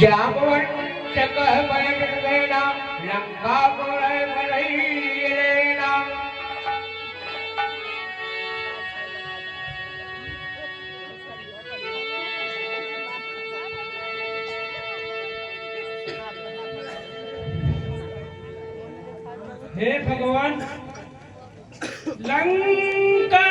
जामवंत कह बन लेना लंका को लेना हे भगवान लंका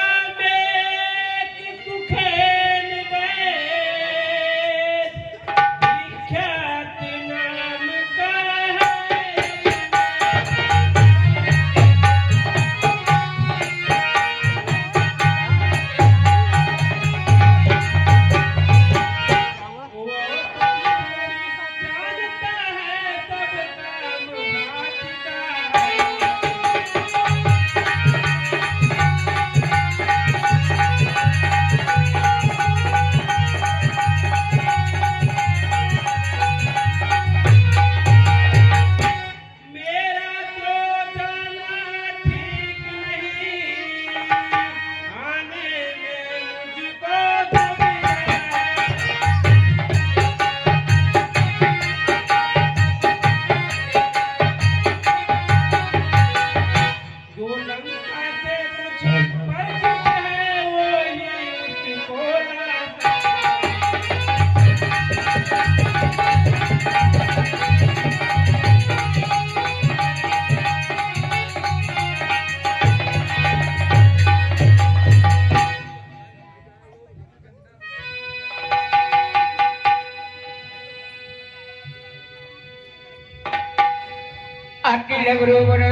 अखिल गुरु गुरु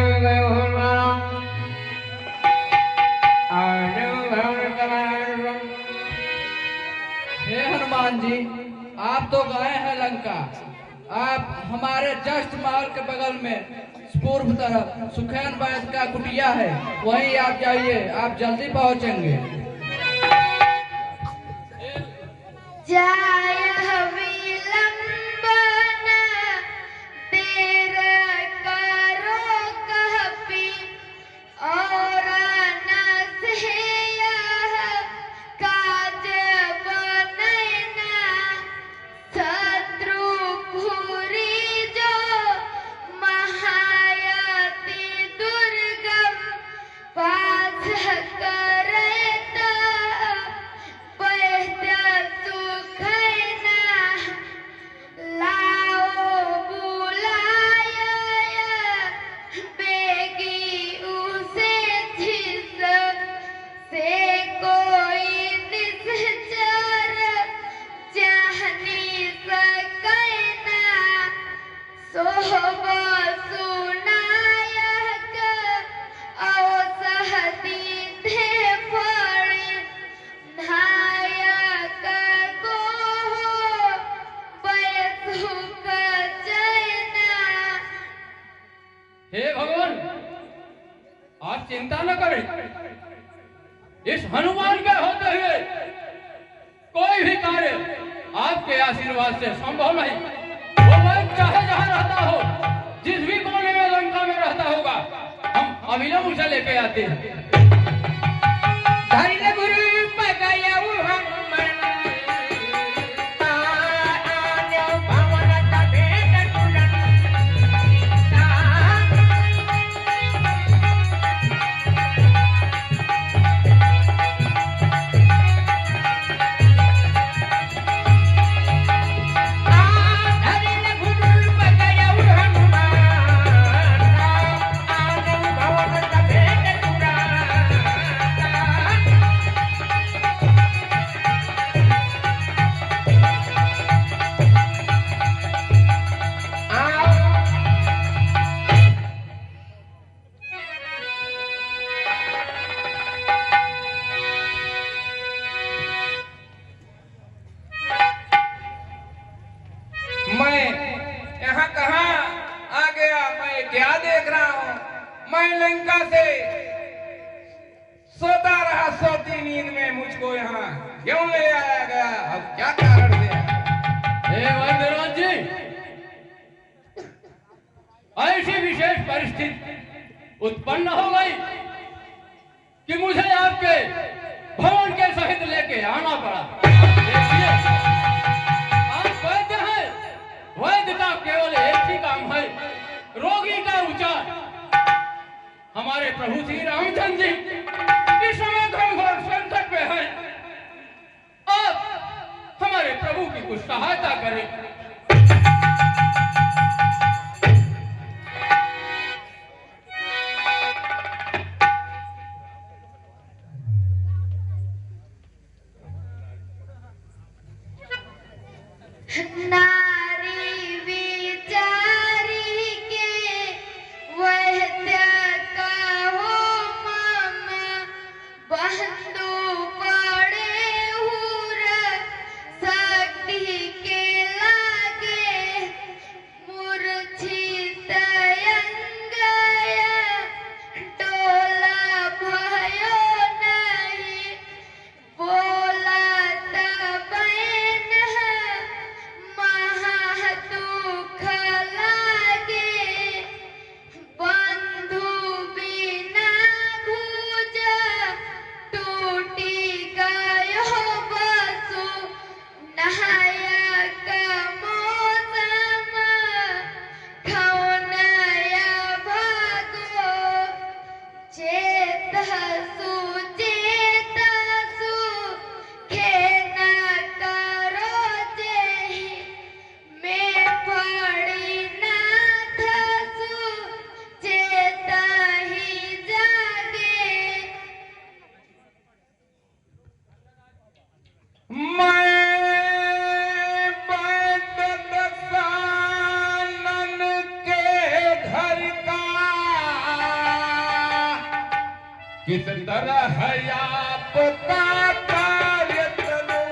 हे हनुमान जी, आप तो गए हैं लंका। आप हमारे जस्ट महल के बगल में पूर्व तरफ सुखैन वैद्य का कुटिया है, वहीं आप जाइए, आप जल्दी पहुंचेंगे। हे भगवान, आप चिंता न करें। इस हनुमान के होते हुए कोई भी कार्य आपके आशीर्वाद से संभव नहीं। वो वैद्य चाहे जहां रहता हो, जिस भी कोने में लंका में रहता होगा, हम अभिनव उसे लेके आते हैं। धन्य गुरु पगयऊ हनुमान आने भवन भेट तुरंत। मैं यहाँ कहाँ आ गया? मैं क्या देख रहा हूँ? मैं लंका से सोता रहा, सोती नींद में मुझको यहाँ क्यों ले आया गया? अब क्या कारण है? हे वैद्यराज जी, ऐसी विशेष परिस्थिति उत्पन्न हो गई कि मुझे आपके भवन के सहित लेके आना पड़ा। देखिए, आप वैद्य हैं। वैद्य का केवल एक ही काम है, रोगी का उपचार। हमारे प्रभु श्री रामचंद्र जी इस समय घनघोर संकट में हैं। आप हमारे प्रभु की कुछ सहायता करें। नारी विचारी के वैद्य कहो मम बंधु पड़े हुर शक्ति के लागे मूर्छित अंग डोला भयो नहीं बोलत बैन किस तरह आपका कार्य चलो,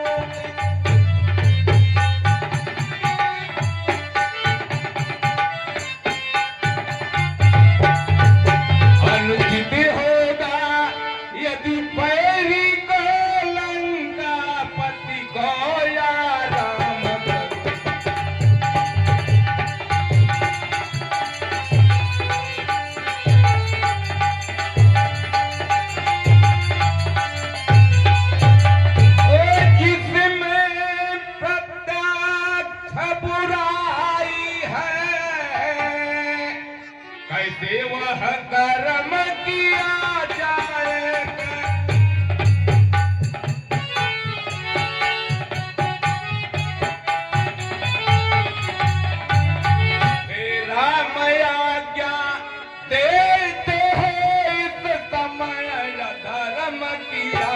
अनुचित होगा यदि पैरी को लंका पति को या राम करूं। कैसे वह कर्म किया जाएगा, तेरा आज्ञा देते हो इस समय धर्म किया।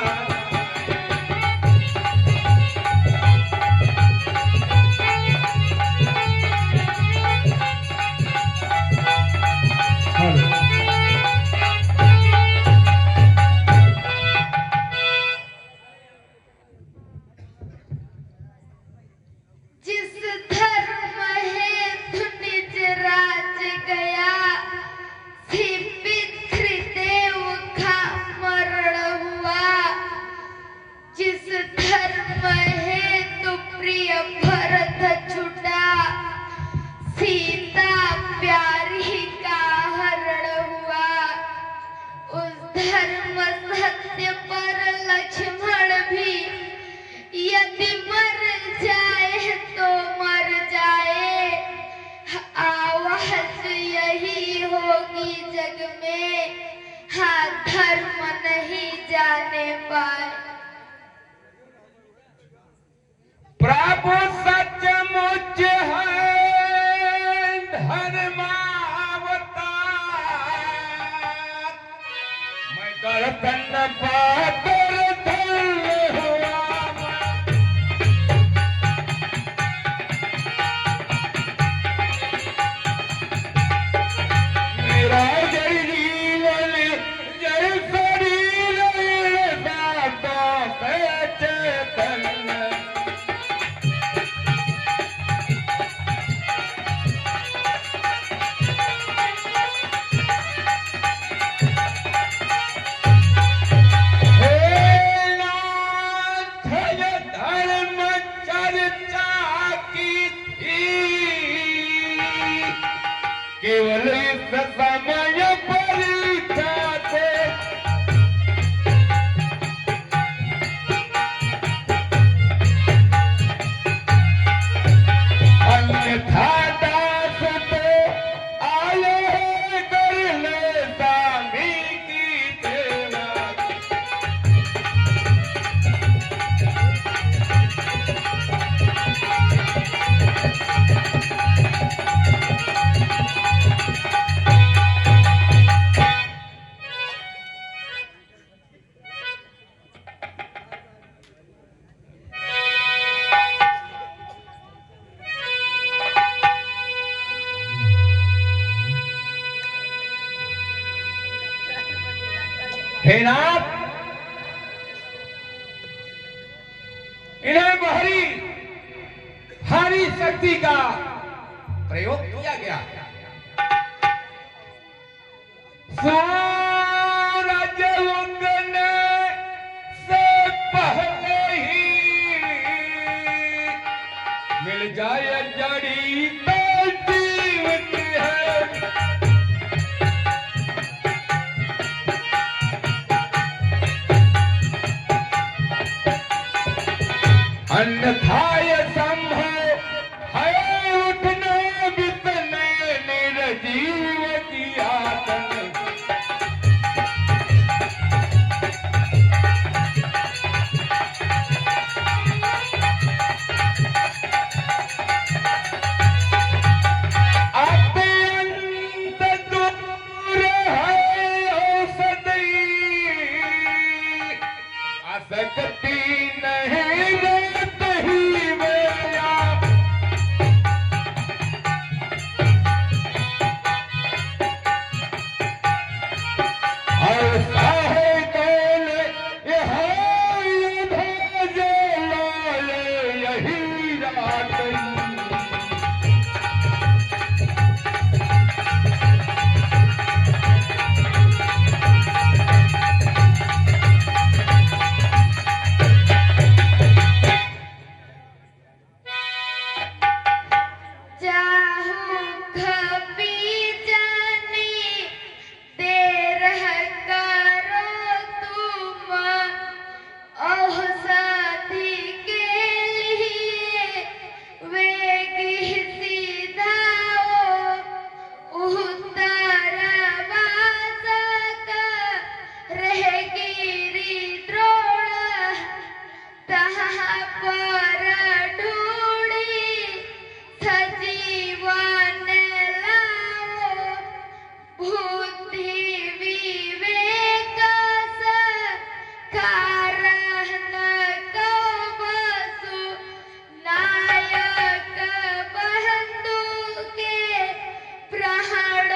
जिस धर्म हेतु निज राज गया, सी पितृदेव का मरण हुआ। जिस धर्म हेतु प्रिय भरत छुटा, सीता प्यारी का हरण हुआ। उस धर्म सत्य पर लक्ष्मण भी यदि मर जाए तो मर जाए। आवाज यही होगी जग में, हाँ धर्म नहीं जाने पाए। प्रभु सचमुच है धर्मावतार, मैं दर्शन पाकर धन्य हुआ। मेरा जय जीवन जय शरीर साधो से चैतन्य, केवल इस समय परीक्षा से अन्यथा दास तो आए कर ले स्वामी की सेवा। हे नाथ, इन्हें भारी शक्ति का प्रयोग किया गया। सूरज उगने से पहले ही मिल जाए जड़ी तो जीवित है। अन्यथा ये संभव है उठने बितने निर्जीव की आतन। अत्यंत दूर है औषधि, आसक्ति नहीं रहती में चाहूं कभी जाने देर करो तुम औषधि के लिए वेगी सीधा उत्तर रहेगी द्रोण तहाँ पर ढूंढी सजीवन लाओ बुद्धि विवेक कारण को वसु नायक बंधु के प्राण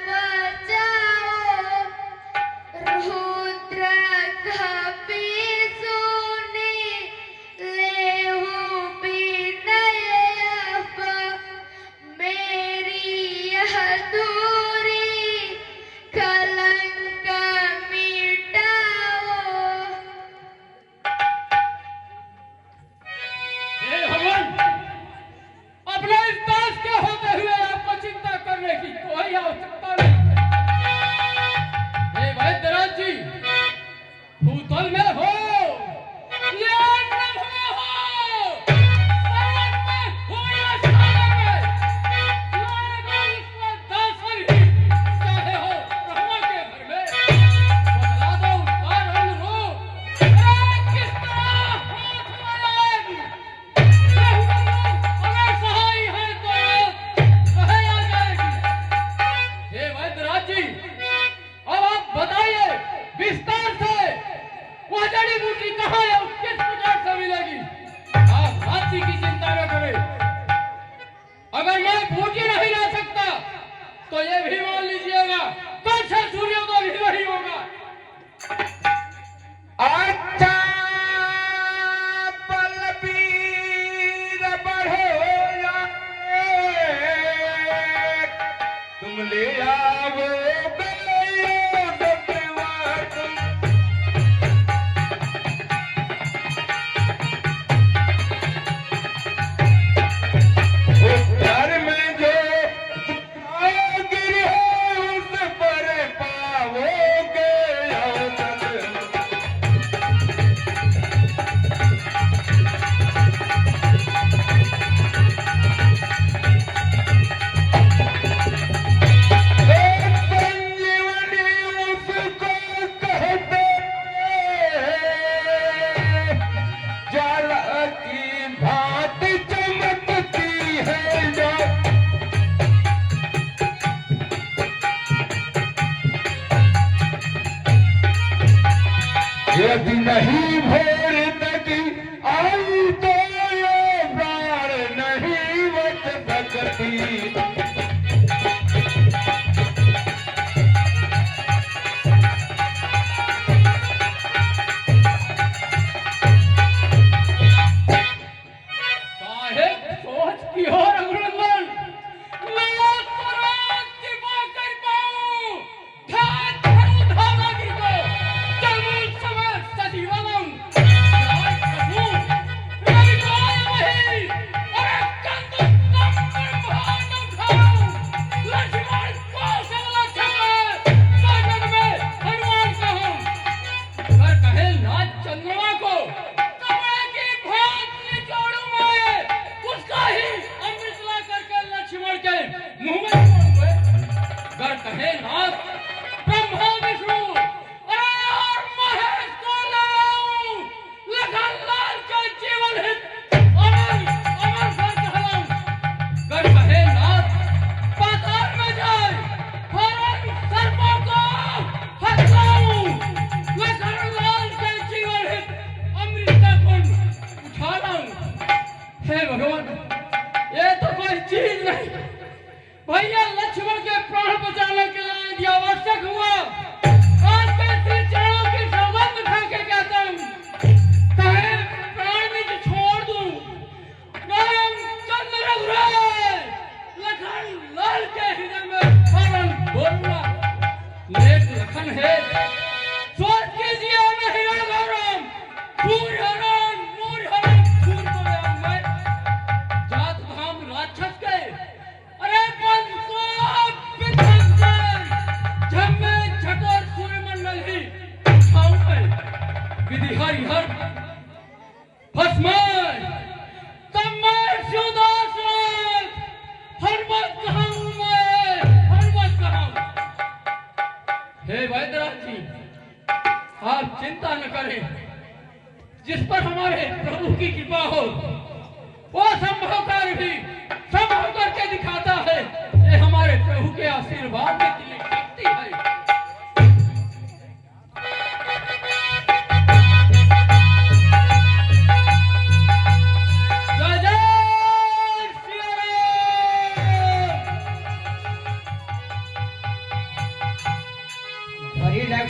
बचाओ रुद्र कपि सुनि लेहु विनय अब मेरी यह दूरी कलंक मिटाओ। हे भगवान, अपने इस दास के होते हुए आपको चिंता करने की कोई आवश्यकता नहीं। हे वैद्यराज जी, भूतल में हो या नभ में हो, पर्वत में हो या सागर में, लाएगा इसमें दासन ही, चाहे हो ब्रह्मा के घर में। बतला दो उसका रंग रूप, किस तरह हाथ में आएगी। अगर सहाय है तो कहे आ जाएगी। हे वैद्यराज जी, अब आप बताइए विस्तार से वह जड़ी बूटी कहाँ है और किस प्रकार से मिलेगी। आप हाथी की चिंता न करें। अगर मैं बूटी नहीं ला सकता तो ये भी मान लीजिएगा कल से सूर्योदय भी वही होगा। अच्छा बलबीर बढ़ो तुम ले आओ घर में जो गिर हो उस पर पाओगे अवसर। संजीवनी उसको कहते जल की भांति चमकती है जो यदि नहीं भोर तक आई तो ये प्राण नहीं बच सकती। साहेब सोच की हो रघुनंदन, मैं स्वराज दिवा कर पाऊं, ध्यान करूं धामागिरी को, चलूं समय सजीवनम, राज करूं, रविकाल वही, और एक कंदुकम ब्रह्मांड उठाऊं, लक्ष्मण कौशल छत्र, सागर में हनुमान कहूं। अगर कहे नाथ चंद्रमा को कमल की भांत निचोड़ूं मैं, उसका ही अमृत ला करके लक्ष्मण के मुंह में छोड़ूंगा। अगर कहे नाथ ब्रह्मा विष्णु अरे और महेश को ले आऊं, लखन लाल के जीवन हित अमर अमर सर कहलाऊं। अगर कहे नाथ पाताल में जाए हरण सर्पों को हथलाऊं, लखन लाल के जीवन हित अमृत का कुंड उठा लाऊं। हे भगवान, ये तो कोई चीज नहीं। भैया लक्ष्मण के प्राण बचाने के लिए यदि आवश्यक हुआ, आज के श्री चरणों की सौगंध खा के कहता हूं, चाहे प्राण में छोड़ दूं, रामचंद्र रघुराय लखन लाल के हृदय में हरण बोलूंगा। लेख लखन है, सोच कीजिए नहीं राघव, सूर्य हरण, नूर हरण, सूर्य को मैं जात धाम राक्षस के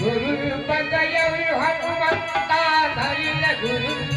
गुरु पद हनुमंता धरिल गुरु